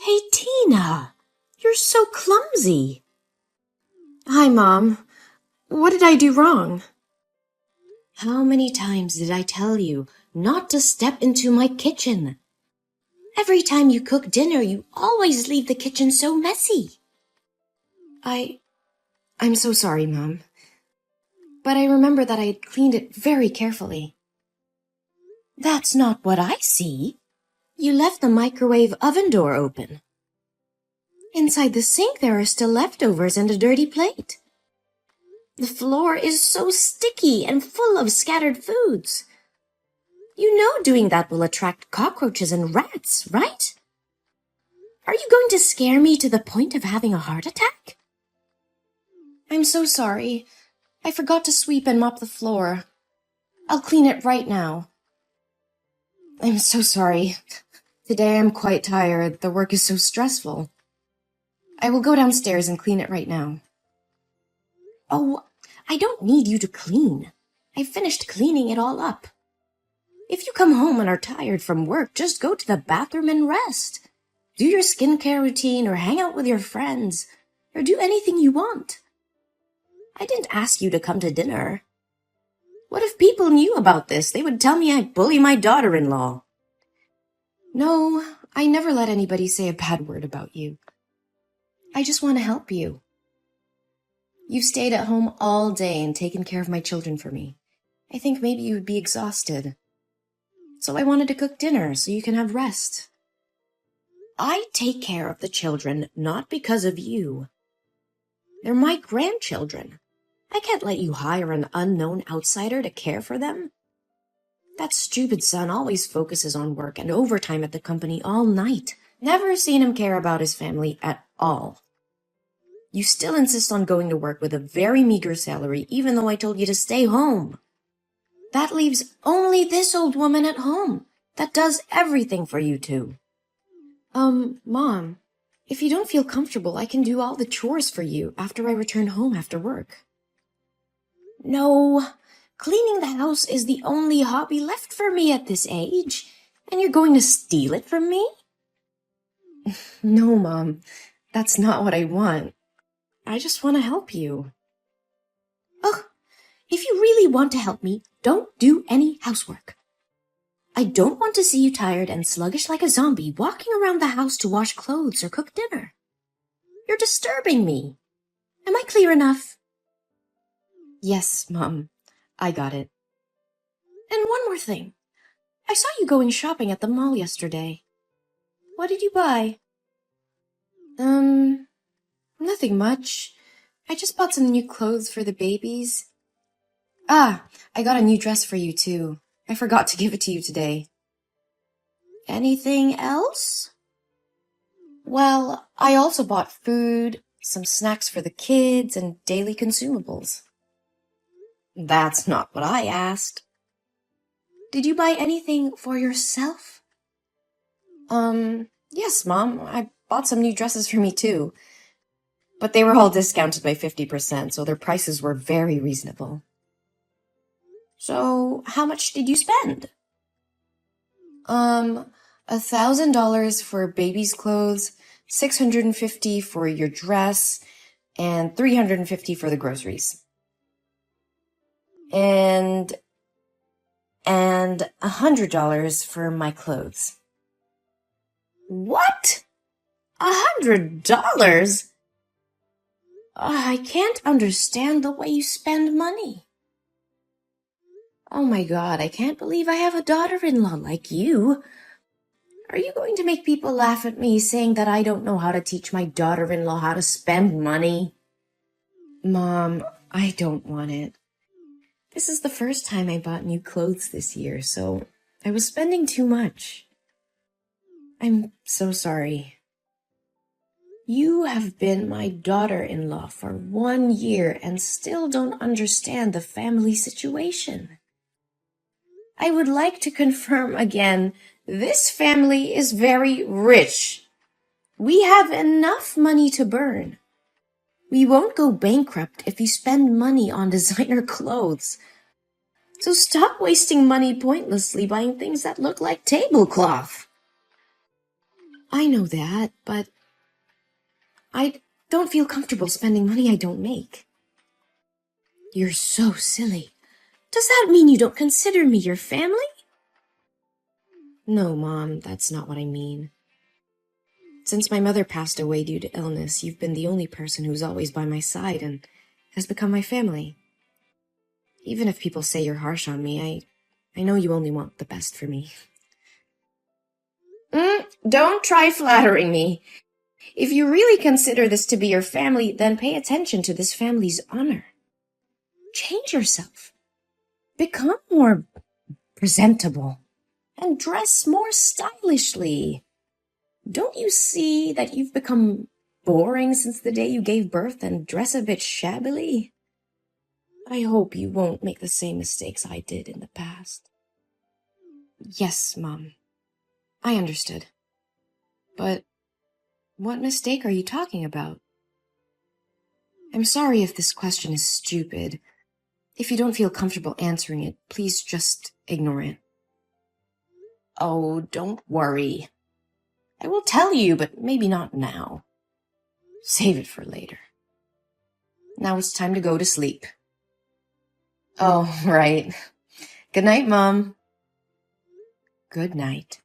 Hey, Tina, you're so clumsy. Hi, Mom. What did I do wrong? How many times did I tell you not to step into my kitchen? Every time you cook dinner, you always leave the kitchen so messy. I'm so sorry, Mom. But I remember that I had cleaned it very carefully. That's not what I see. You left the microwave oven door open. Inside the sink, there are still leftovers and a dirty plate. The floor is so sticky and full of scattered foods. You know doing that will attract cockroaches and rats, right? Are you going to scare me to the point of having a heart attack? I'm so sorry. I forgot to sweep and mop the floor. I'll clean it right now. I'm so sorry. Today I'm quite tired. The work is so stressful. I will go downstairs and clean it right now. Oh, I don't need you to clean. I finished cleaning it all up. If you come home and are tired from work, just go to the bathroom and rest. Do your skincare routine or hang out with your friends or do anything you want. I didn't ask you to come to dinner. What if people knew about this? They would tell me I bully my daughter-in-law. No, I never let anybody say a bad word about you. I just want to help you. You've stayed at home all day and taken care of my children for me. I think maybe you would be exhausted. So I wanted to cook dinner so you can have rest. I take care of the children not because of you. They're my grandchildren. I can't let you hire an unknown outsider to care for them. That stupid son always focuses on work and overtime at the company all night. Never seen him care about his family at all. You still insist on going to work with a very meager salary, even though I told you to stay home. That leaves only this old woman at home that does everything for you two. Mom, if you don't feel comfortable, I can do all the chores for you after I return home after work. No, cleaning the house is the only hobby left for me at this age, and you're going to steal it from me? No, Mom, that's not what I want. I just want to help you. Ugh, if you really want to help me, don't do any housework. I don't want to see you tired and sluggish like a zombie walking around the house to wash clothes or cook dinner. You're disturbing me. Am I clear enough? Yes, Mom, I got it. And one more thing. I saw you going shopping at the mall yesterday. What did you buy? Nothing much. I just bought some new clothes for the babies. Ah, I got a new dress for you too. I forgot to give it to you today. Anything else? Well, I also bought food, some snacks for the kids, and daily consumables. That's not what I asked. Did you buy anything for yourself? Yes, Mom. I bought some new dresses for me too. But they were all discounted by 50%, so their prices were very reasonable. So, how much did you spend? $1,000 for baby's clothes, $650 for your dress, and $350 for the groceries. And $100 for my clothes. What? $100? I can't understand the way you spend money. Oh my God, I can't believe I have a daughter-in-law like you. Are you going to make people laugh at me saying that I don't know how to teach my daughter-in-law how to spend money? Mom, I don't want it. This is the first time I bought new clothes this year, so I was spending too much. I'm so sorry. You have been my daughter-in-law for 1 year and still don't understand the family situation. I would like to confirm again, this family is very rich. We have enough money to burn. We won't go bankrupt if you spend money on designer clothes. So stop wasting money pointlessly buying things that look like tablecloth. I know that, but I don't feel comfortable spending money I don't make. You're so silly. Does that mean you don't consider me your family? No, Mom, that's not what I mean. Since my mother passed away due to illness, you've been the only person who's always by my side and has become my family. Even if people say you're harsh on me, I know you only want the best for me. Don't try flattering me. If you really consider this to be your family, then pay attention to this family's honor. Change yourself. Become more presentable. And dress more stylishly. Don't you see that you've become boring since the day you gave birth and dress a bit shabbily? I hope you won't make the same mistakes I did in the past. Yes, Mom. I understood. But what mistake are you talking about? I'm sorry if this question is stupid. If you don't feel comfortable answering it, please just ignore it. Oh, don't worry. I will tell you, but maybe not now. Save it for later. Now it's time to go to sleep. Oh, right. Good night, Mom. Good night.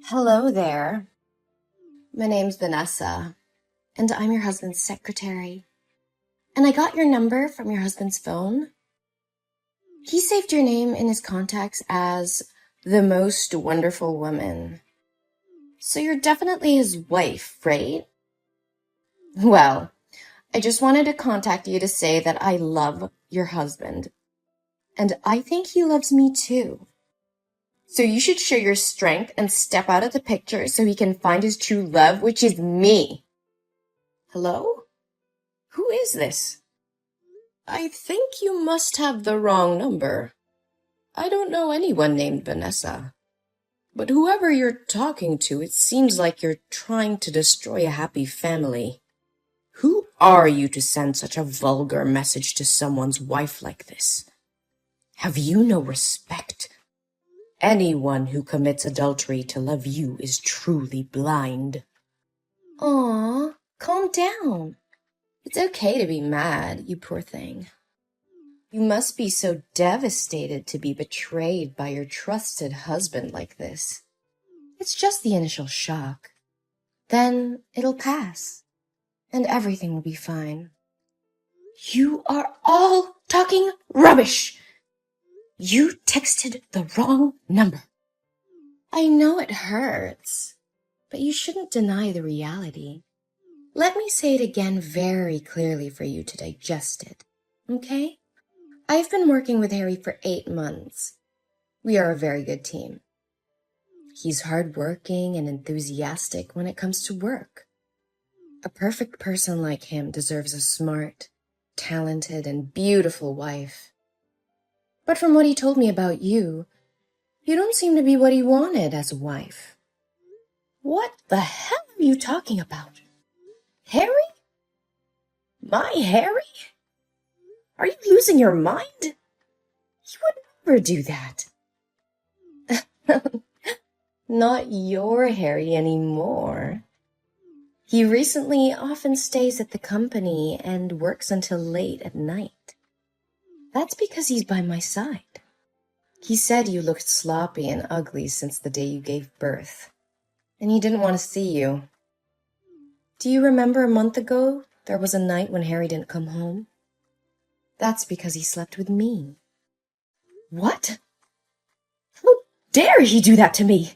Hello there. My name's Vanessa, and I'm your husband's secretary. And I got your number from your husband's phone. He saved your name in his contacts as the most wonderful woman. So you're definitely his wife, right? Well, I just wanted to contact you to say that I love your husband. And I think he loves me too. So you should show your strength and step out of the picture so he can find his true love, which is me. Hello? Who is this? I think you must have the wrong number. I don't know anyone named Vanessa. But whoever you're talking to, it seems like you're trying to destroy a happy family. Who are you to send such a vulgar message to someone's wife like this? Have you no respect? Anyone who commits adultery to love you is truly blind. Aw, calm down. It's okay to be mad, you poor thing. You must be so devastated to be betrayed by your trusted husband like this. It's just the initial shock. Then it'll pass, and everything will be fine. You are all talking rubbish! You texted the wrong number. I know it hurts, but you shouldn't deny the reality. Let me say it again very clearly for you to digest it, okay? I've been working with Harry for 8 months. We are a very good team. He's hardworking and enthusiastic when it comes to work. A perfect person like him deserves a smart, talented, and beautiful wife. But from what he told me about you, you don't seem to be what he wanted as a wife. What the hell are you talking about? Harry? My Harry? Are you losing your mind? He would never do that. Not your Harry anymore. He recently often stays at the company and works until late at night. That's because he's by my side. He said you looked sloppy and ugly since the day you gave birth, and he didn't want to see you. Do you remember a month ago there was a night when Harry didn't come home? That's because he slept with me. What? How dare he do that to me?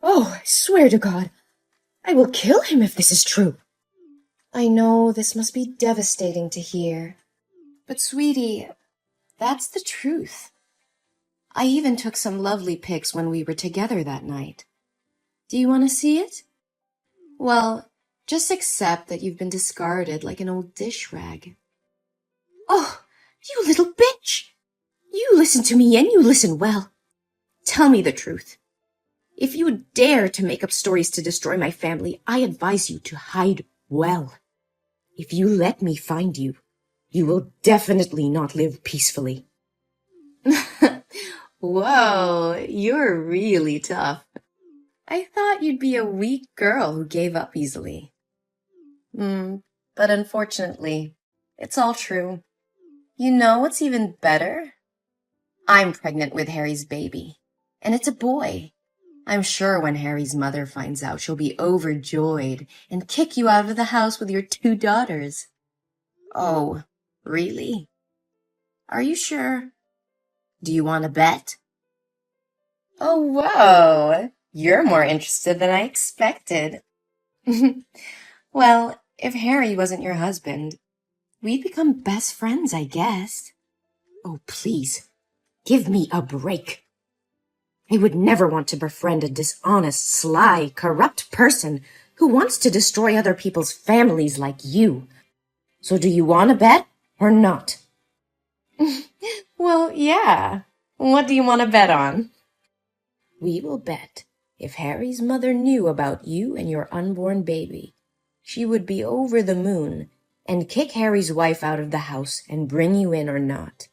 Oh, I swear to God, I will kill him if this is true. I know this must be devastating to hear. But sweetie, that's the truth. I even took some lovely pics when we were together that night. Do you want to see it? Well, just accept that you've been discarded like an old dish rag. Oh, you little bitch! You listen to me and you listen well. Tell me the truth. If you would dare to make up stories to destroy my family, I advise you to hide well. If you let me find you, you will definitely not live peacefully. Whoa, you're really tough. I thought you'd be a weak girl who gave up easily. But unfortunately, it's all true. You know what's even better? I'm pregnant with Harry's baby, and it's a boy. I'm sure when Harry's mother finds out, she'll be overjoyed and kick you out of the house with your 2 daughters. Oh, really? Are you sure? Do you want to bet? Oh, whoa! You're more interested than I expected. Well, if Harry wasn't your husband, we'd become best friends, I guess. Oh, please, give me a break. I would never want to befriend a dishonest, sly, corrupt person who wants to destroy other people's families like you. So do you want to bet or not? Well, yeah. What do you want to bet on? We will bet if Harry's mother knew about you and your unborn baby, she would be over the moon and kick Harry's wife out of the house and bring you in or not.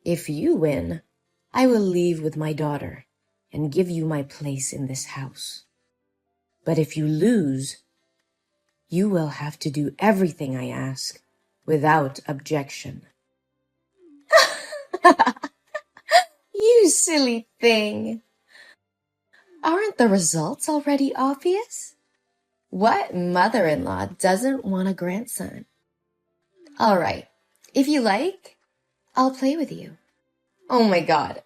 If you win, I will leave with my daughter and give you my place in this house. But if you lose, you will have to do everything I ask without objection. You silly thing. Aren't the results already obvious? What mother-in-law doesn't want a grandson? All right, if you like, I'll play with you. Oh my God.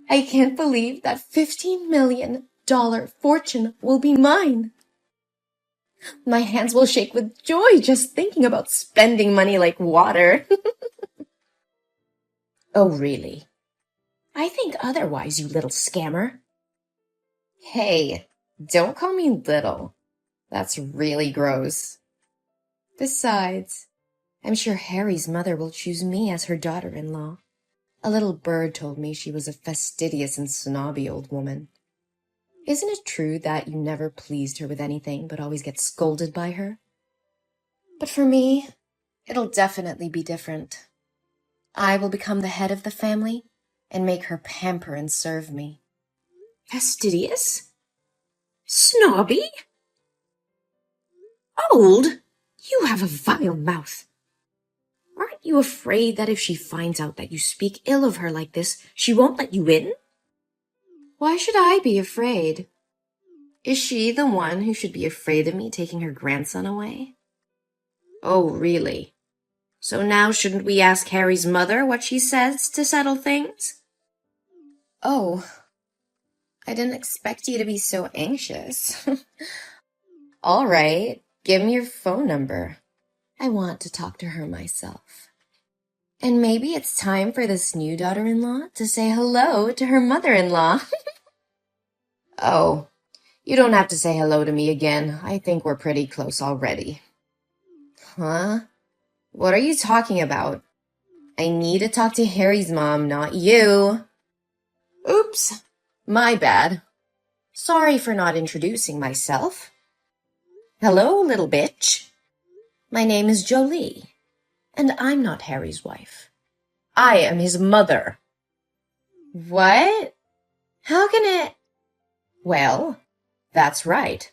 I can't believe that $15 million fortune will be mine. My hands will shake with joy just thinking about spending money like water. Oh, really? I think otherwise, you little scammer. Hey, don't call me little. That's really gross. Besides, I'm sure Harry's mother will choose me as her daughter-in-law. A little bird told me she was a fastidious and snobby old woman. Isn't it true that you never pleased her with anything but always get scolded by her? But for me, it'll definitely be different. I will become the head of the family and make her pamper and serve me. Fastidious? Snobby? Old? You have a vile mouth. Aren't you afraid that if she finds out that you speak ill of her like this, she won't let you in? Why should I be afraid? Is she the one who should be afraid of me taking her grandson away? Oh, really? So now shouldn't we ask Harry's mother what she says to settle things? Oh, I didn't expect you to be so anxious. All right, give me your phone number. I want to talk to her myself. And maybe it's time for this new daughter-in-law to say hello to her mother-in-law. Oh, you don't have to say hello to me again. I think we're pretty close already. Huh? What are you talking about? I need to talk to Harry's mom, not you. Oops, my bad. Sorry for not introducing myself. Hello, little bitch. My name is Jolie, and I'm not Harry's wife. I am his mother. What? How can it? Well, that's right.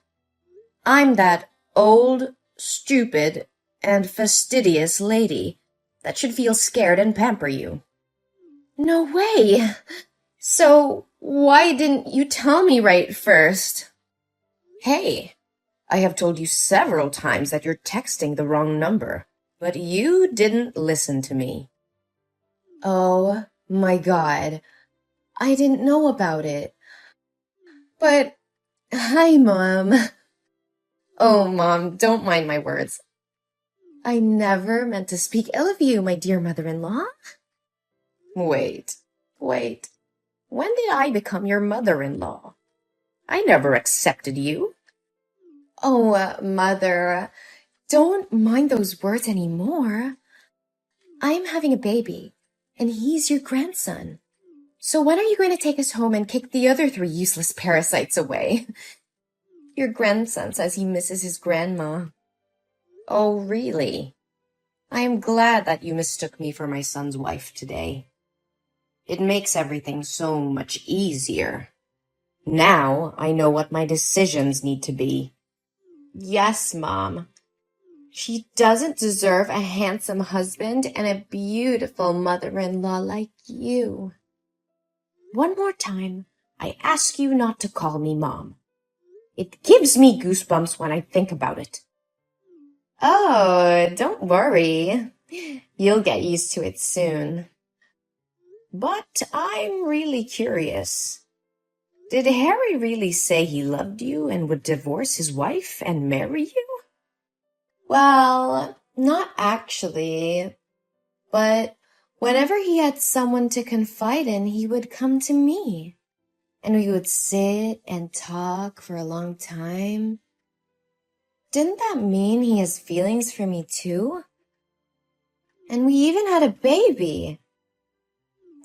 I'm that old, stupid, and fastidious lady that should feel scared and pamper you. No way! So why didn't you tell me right first? Hey, I have told you several times that you're texting the wrong number, but you didn't listen to me. Oh my God, I didn't know about it. But, hi, Mom. Oh, Mom, don't mind my words. I never meant to speak ill of you, my dear mother-in-law. Wait. When did I become your mother-in-law? I never accepted you. Oh, Mother, don't mind those words anymore. I'm having a baby, and he's your grandson. So when are you going to take us home and kick the other 3 useless parasites away? Your grandson says he misses his grandma. Oh, really? I am glad that you mistook me for my son's wife today. It makes everything so much easier. Now I know what my decisions need to be. Yes, Mom. She doesn't deserve a handsome husband and a beautiful mother-in-law like you. One more time, I ask you not to call me Mom. It gives me goosebumps when I think about it. Oh, don't worry. You'll get used to it soon. But I'm really curious. Did Harry really say he loved you and would divorce his wife and marry you? Well, not actually. But whenever he had someone to confide in, he would come to me. And we would sit and talk for a long time. Didn't that mean he has feelings for me too? And we even had a baby.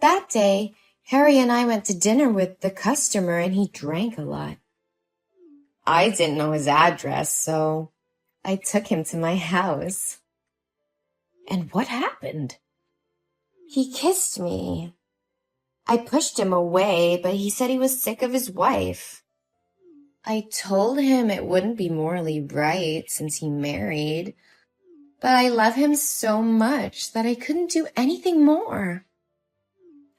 That day, Harry and I went to dinner with the customer and he drank a lot. I didn't know his address, so I took him to my house. And what happened? He kissed me. I pushed him away, but he said he was sick of his wife. I told him it wouldn't be morally right since he married, but I love him so much that I couldn't do anything more.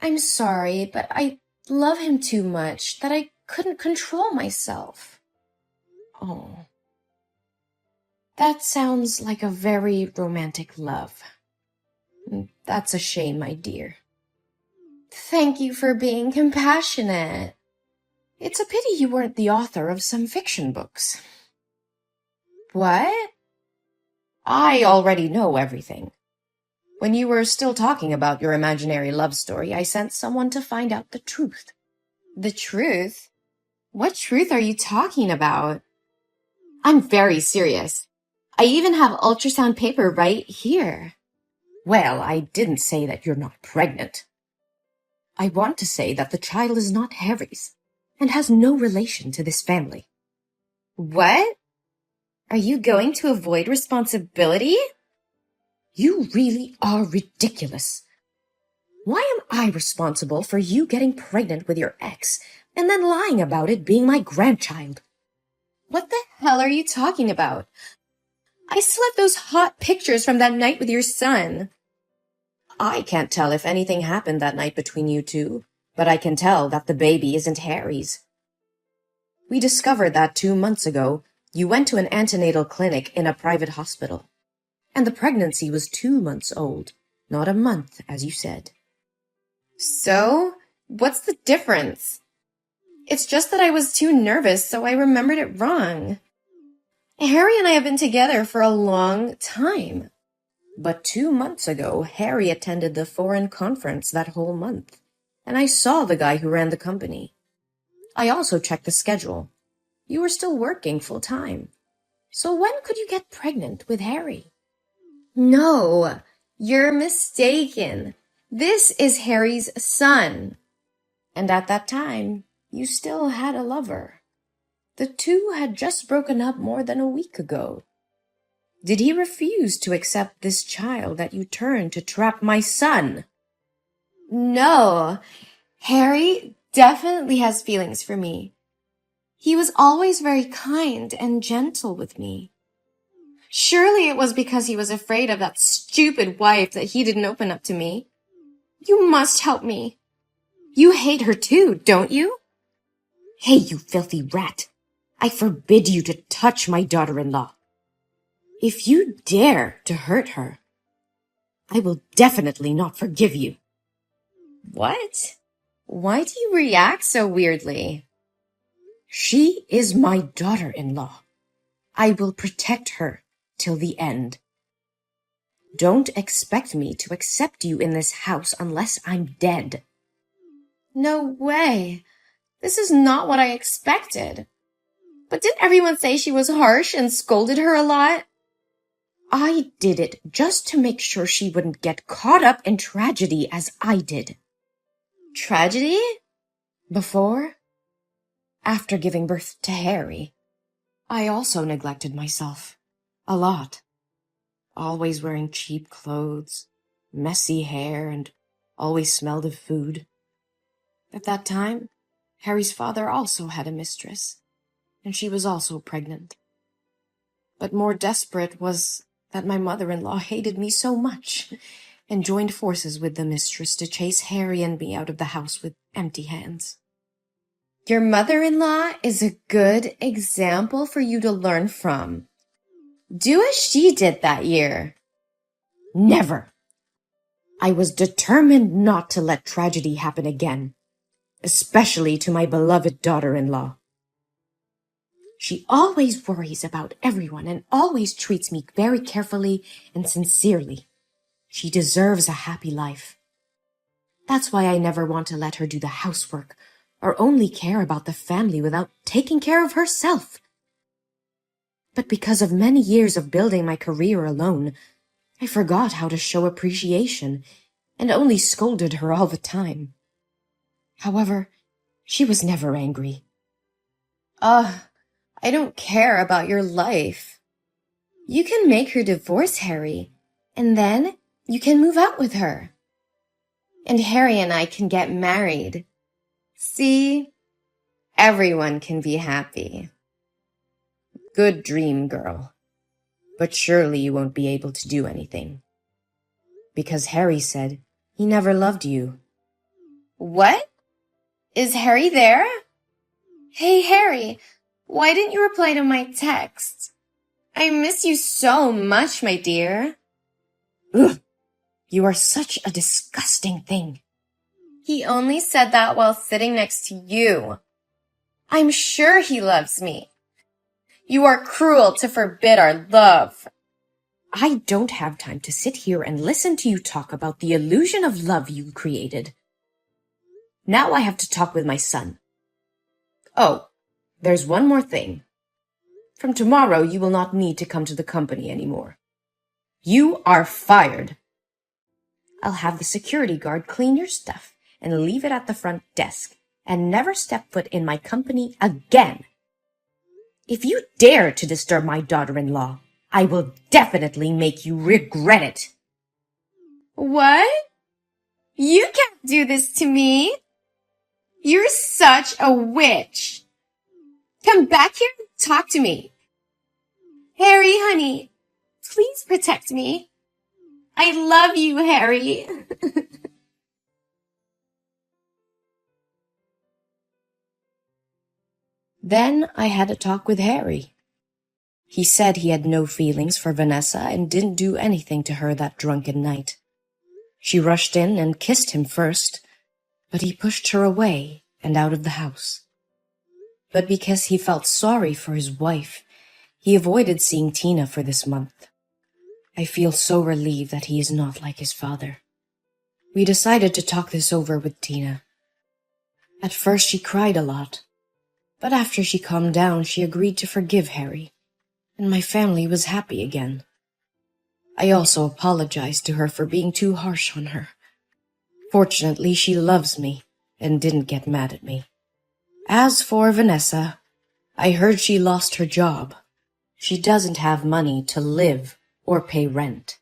I'm sorry, but I love him too much that I couldn't control myself. Oh, that sounds like a very romantic love. That's a shame, my dear. Thank you for being compassionate. It's a pity you weren't the author of some fiction books. What? I already know everything. When you were still talking about your imaginary love story, I sent someone to find out the truth. The truth? What truth are you talking about? I'm very serious. I even have ultrasound paper right here. Well, I didn't say that you're not pregnant. I want to say that the child is not Harry's and has no relation to this family. What? Are you going to avoid responsibility? You really are ridiculous. Why am I responsible for you getting pregnant with your ex and then lying about it being my grandchild? What the hell are you talking about? I still have those hot pictures from that night with your son. I can't tell if anything happened that night between you two, but I can tell that the baby isn't Harry's. We discovered that 2 months ago, you went to an antenatal clinic in a private hospital, and the pregnancy was 2 months old, not a month, as you said. So, what's the difference? It's just that I was too nervous, so I remembered it wrong. Harry and I have been together for a long time. But 2 months ago, Harry attended the foreign conference that whole month, and I saw the guy who ran the company. I also checked the schedule. You were still working full-time. So when could you get pregnant with Harry? No, you're mistaken. This is Harry's son. And at that time, you still had a lover. The two had just broken up more than a week ago. Did he refuse to accept this child that you turned to trap my son? No, Harry definitely has feelings for me. He was always very kind and gentle with me. Surely it was because he was afraid of that stupid wife that he didn't open up to me. You must help me. You hate her too, don't you? Hey, you filthy rat. I forbid you to touch my daughter-in-law. If you dare to hurt her, I will definitely not forgive you. What? Why do you react so weirdly? She is my daughter-in-law. I will protect her till the end. Don't expect me to accept you in this house unless I'm dead. No way. This is not what I expected. But didn't everyone say she was harsh and scolded her a lot? I did it just to make sure she wouldn't get caught up in tragedy as I did. Tragedy? Before? After giving birth to Harry, I also neglected myself. A lot. Always wearing cheap clothes, messy hair, and always smelled of food. At that time, Harry's father also had a mistress, and she was also pregnant. But more desperate was that my mother-in-law hated me so much and joined forces with the mistress to chase Harry and me out of the house with empty hands. Your mother-in-law is a good example for you to learn from. Do as she did that year. Never. I was determined not to let tragedy happen again, especially to my beloved daughter-in-law. She always worries about everyone and always treats me very carefully and sincerely. She deserves a happy life. That's why I never want to let her do the housework or only care about the family without taking care of herself. But because of many years of building my career alone, I forgot how to show appreciation and only scolded her all the time. However, she was never angry. I don't care about your life. You can make her divorce Harry, and then you can move out with her. And Harry and I can get married. See? Everyone can be happy. Good dream, girl. But surely you won't be able to do anything. Because Harry said he never loved you. What? Is Harry there? Hey, Harry, why didn't you reply to my text? I miss you so much, my dear. Ugh, you are such a disgusting thing. He only said that while sitting next to you. I'm sure he loves me. You are cruel to forbid our love. I don't have time to sit here and listen to you talk about the illusion of love you created. Now I have to talk with my son. Oh, there's one more thing. From tomorrow, you will not need to come to the company anymore. You are fired. I'll have the security guard clean your stuff and leave it at the front desk and never step foot in my company again. If you dare to disturb my daughter-in-law, I will definitely make you regret it. What? You can't do this to me. You're such a witch. Come back here and talk to me. Harry, honey, please protect me. I love you, Harry. Then I had a talk with Harry. He said he had no feelings for Vanessa and didn't do anything to her that drunken night. She rushed in and kissed him first, but he pushed her away and out of the house. But because he felt sorry for his wife, he avoided seeing Tina for this month. I feel so relieved that he is not like his father. We decided to talk this over with Tina. At first she cried a lot, but after she calmed down, she agreed to forgive Harry, and my family was happy again. I also apologized to her for being too harsh on her. Fortunately, she loves me and didn't get mad at me. As for Vanessa, I heard she lost her job. She doesn't have money to live or pay rent.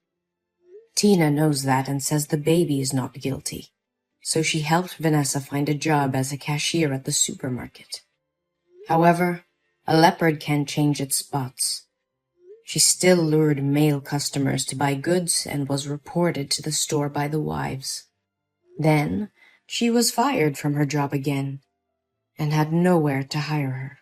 Tina knows that and says the baby is not guilty, so she helped Vanessa find a job as a cashier at the supermarket. However, a leopard can't change its spots. She still lured male customers to buy goods and was reported to the store by the wives. Then she was fired from her job again and had nowhere to hire her.